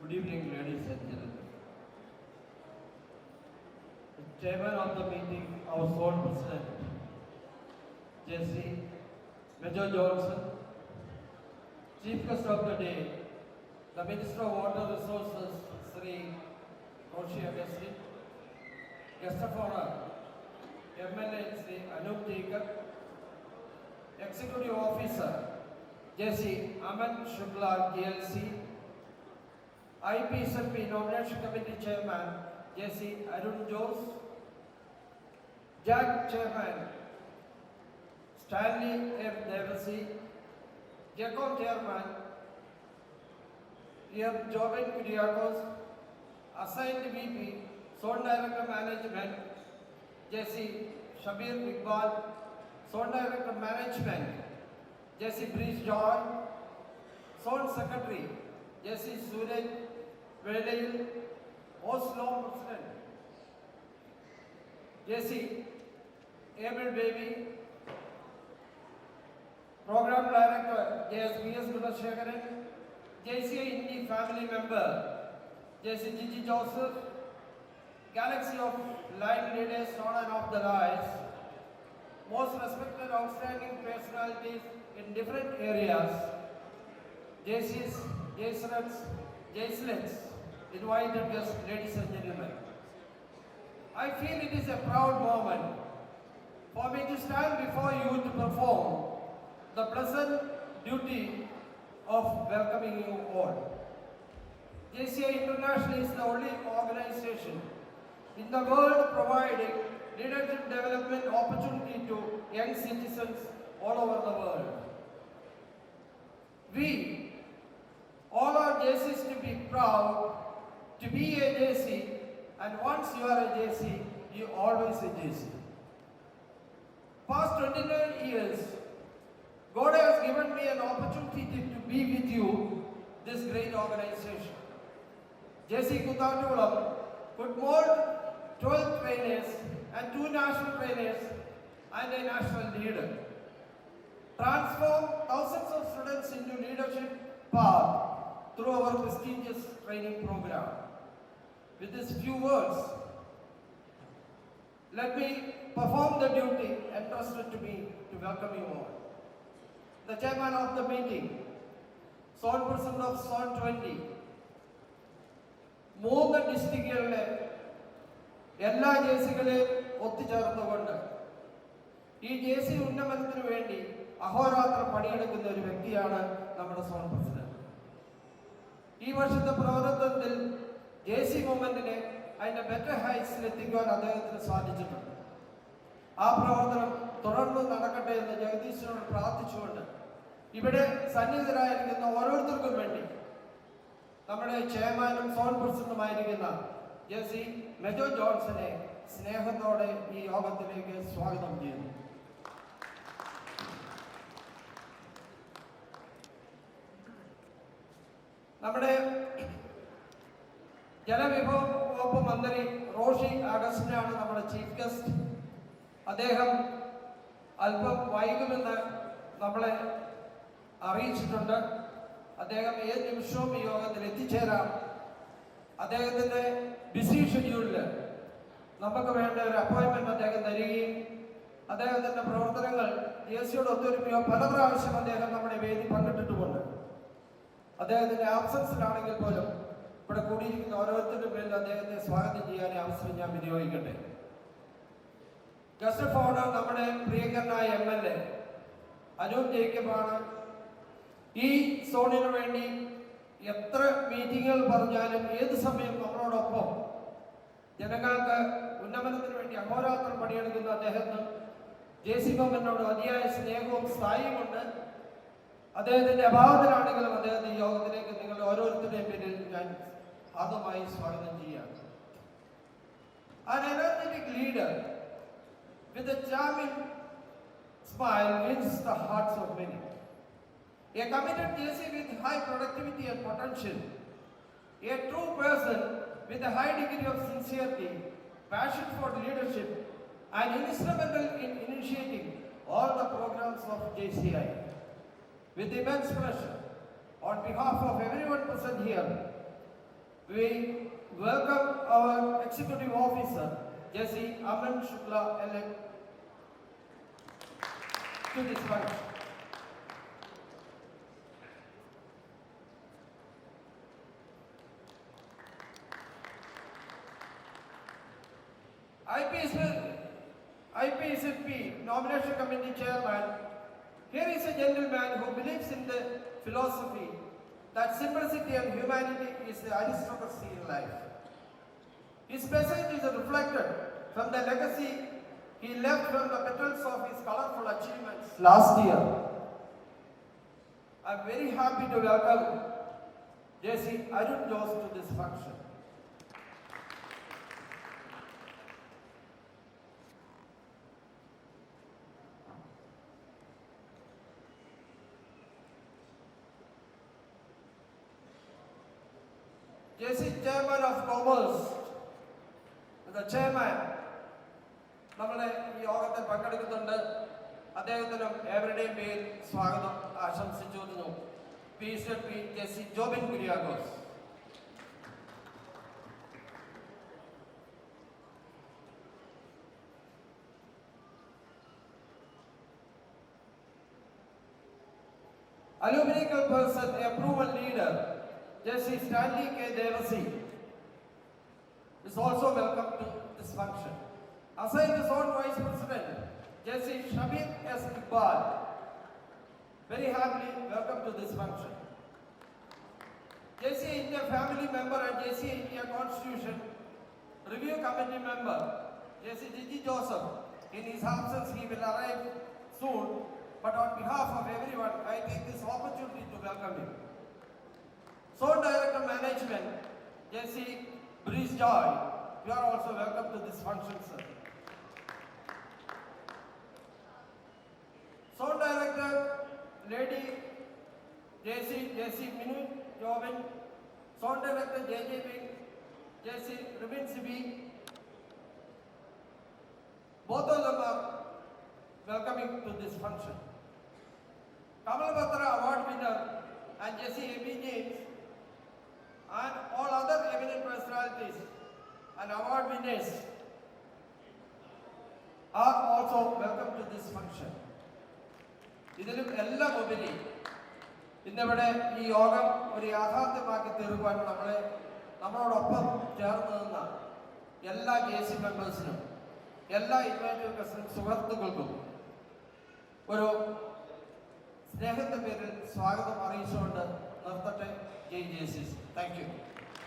Good evening, ladies and gentlemen. The chairman of the meeting, our sole president, Jesse Major Johnson, chief guest of the day, the Minister of Water Resources, Sri Roshi Agasti, guest of honor, MLA Sri Anup Jacob, Executive Officer, Jesse Aman Shukla, GLC, IPSLP Nomination Committee Chairman, Jesse Arun Jose, JAG Chairman, Stanley F. Devasi, JACO Chairman, M. Joven Kyriakos, Assigned VP, Zone Director Management, Jesse Shabir Iqbal, Zone Director Management, Jesse Breeze Joy, Zone Secretary, Jesse Suraj Velayil, Oslo President, Jesse Abel Baby, Program Director, JSBS Gulashekaran, JCI Indie Family Member, Jesse Gigi Joseph, Galaxy of Line Leaders on and off the rise, most respected outstanding personalities in different areas, JCs, JSLets, invited guests, ladies and gentlemen. I feel it is a proud moment for me to stand before you to perform the pleasant duty of welcoming you all. JCI International is the only organization in the world providing leadership development opportunity to young citizens all over the world. We all are JCs to be proud to be a JC, and once you are a JC, you always a JC. Past 29 years, God has given me an opportunity to be with you, this great organization. JC Kuttankulam could mold 12 trainers and 2 national trainers and a national leader. Transform thousands of students into leadership path through our prestigious training program. With these few words, let me perform the duty entrusted to me to welcome you all. The chairman of the meeting, Zone President of Zone 20, 3 ഡിസ്ട്രിക്റ്റുകളിലെ എല്ലാ ജേസികളെയും ഒത്തുചേർന്നുകൊണ്ട് ഈ ജേസി ഉന്നമനത്തിന് വേണ്ടി അഹോരാത്രം പണിയെടുക്കുന്ന ഒരു വ്യക്തിയാണ് നമ്മുടെ zone president. ഈ വർഷത്തെ പ്രവർത്തനത്തിൽ ജേസി മൂവ്മെന്റിനെ അതിന്റെ ബെറ്റർ ഹൈറ്റ്സിൽ എത്തിക്കുവാൻ അദ്ദേഹത്തിന് സാധിച്ചിട്ടുണ്ട്. ആ പ്രവർത്തനം തുടർന്ന് നടക്കട്ടെ എന്ന് ജഗദീശനോട് പ്രാർത്ഥിച്ചുകൊണ്ട് ഇവിടെ സന്നിഹിതരായിരിക്കുന്ന ഓരോരുത്തർക്കും വേണ്ടി നമ്മുടെ ചെയർമാനും സോൺ പ്രസിഡന്റുമായിരിക്കുന്ന ജെസി മെജോ ജോൺസനെ സ്നേഹത്തോടെ ഈ യോഗത്തിലേക്ക് സ്വാഗതം ചെയ്യുന്നു. നമ്മുടെ ജലവിഭവ വകുപ്പ് മന്ത്രി റോഷി അഗസ്റ്റിനാണ് നമ്മുടെ ചീഫ് ഗസ്റ്റ്. അദ്ദേഹം അല്പം വൈകുമെന്ന് നമ്മളെ അറിയിച്ചിട്ടുണ്ട്. അദ്ദേഹം ഏത് നിമിഷവും ഈ യോഗത്തിൽ എത്തിച്ചേരാം. അദ്ദേഹത്തിൻ്റെ ബിസി ഷെഡ്യൂളിൽ നമുക്ക് വേണ്ട ഒരു അപ്പോയിൻമെന്റ് അദ്ദേഹം തരികയും അദ്ദേഹത്തിൻ്റെ പ്രവർത്തനങ്ങൾ JC-യോട് ഒത്തൊരുമയോ പല പ്രാവശ്യം അദ്ദേഹം നമ്മുടെ വേദി പങ്കിട്ടിട്ടുമുണ്ട്. അദ്ദേഹത്തിൻ്റെ ആബ്സൻസിലാണെങ്കിൽ പോലും ഇവിടെ കൂടിയിരിക്കുന്ന ഓരോരുത്തരുടെ പേരിൽ അദ്ദേഹത്തെ സ്വാഗതം ചെയ്യാൻ അവസരം ഞാൻ വിനിയോഗിക്കട്ടെ. ഗസ്റ്റ് ഓഫ് ഓണർ നമ്മുടെ പ്രിയങ്കരനായ MLA അനൂപ് ജേക്കബാണ്. ഈ സോണിന് വേണ്ടി എത്ര മീറ്റിങ്ങുകൾ പറഞ്ഞാലും ഏത് സമയം നമ്മളോടൊപ്പം ജനങ്ങൾക്ക് ഉന്നമനത്തിന് വേണ്ടി അഹോരാത്രം പണിയെടുക്കുന്ന അദ്ദേഹത്തിന് JC ഗവൺമെന്റിനോട് അതിയായ സ്നേഹവും സ്ഥായിയുമുണ്ട്. അദ്ദേഹത്തിന്റെ അഭാവത്തിലാണെങ്കിലും അദ്ദേഹത്തെ ഈ യോഗത്തിലേക്ക് നിങ്ങൾ ഓരോരുത്തരുടെയും പേരിൽ ഞാൻ ആദ്യമായി സ്വാഗതം ചെയ്യാം. An energetic leader with a charming smile wins the hearts of many. A committed JC with high productivity and potential. A true person with a high degree of sincerity, passion for leadership, and instrumental in initiating all the programs of JCI. With immense pleasure, on behalf of everyone present here, we welcome our Executive Officer, Jesse Aman Shukla, elect to this function. IPSLP Nomination Committee Chairman, here is a gentleman who believes in the philosophy that simplicity and humanity is the aristocracy in life. His message is reflected from the legacy he left from the petals of his colorful achievements last year. I am very happy to welcome J.C. Arun Jose to this function. J.C. Chairman of Commerce, the chairman, നമ്മുടെ ഈ യോഗത്തിൽ പങ്കെടുക്കുന്നുണ്ട്. അദ്ദേഹത്തിനും എവരുടെയും പേരിൽ സ്വാഗതം ആശംസിച്ചു വരുന്നു. PSLP Jessy Jobin Kuriakose. Alumni person, a proven leader, Jesse Stanley K. Devasi is also welcome to this function. Assigned Zone Vice President, Jesse Shabir S. Iqbal, very happily welcome to this function. JC India family member and JC India Constitution Review Committee member, JC Gigi Joseph. In his absence, he will arrive soon, but on behalf of everyone, I take this opportunity to welcome him. Zone Director Management, J.C. Breeze Joy, you are also welcome to this function, sir. Zone Director, Lady J.C. Minu Jovin, Zone Director J.J. Wing, J.C. Rubin Sibi, both of them are welcoming to this function. Kamal Batra Award winner and J.C. A.B. James and all other eminent personalities and award winners are also welcome to this function. ഇതിലും എല്ലാം ഉപരി ഇന്നിവിടെ ഈ യോഗം ഒരു യാഥാർത്ഥ്യമാക്കി തീർക്കുവാൻ നമ്മളോടൊപ്പം ചേർന്ന് നിന്ന എല്ലാ JC മെമ്പേഴ്സിനും എല്ലാ ഇൻവൈറ്റേഴ്സിനും സുഹൃത്തുക്കൾക്കും ഒരു സ്നേഹത്തിന്റെ പേരിൽ സ്വാഗതം അറിയിച്ചുകൊണ്ട് നിർത്തട്ടെ. ജയ് JCs. Thank you.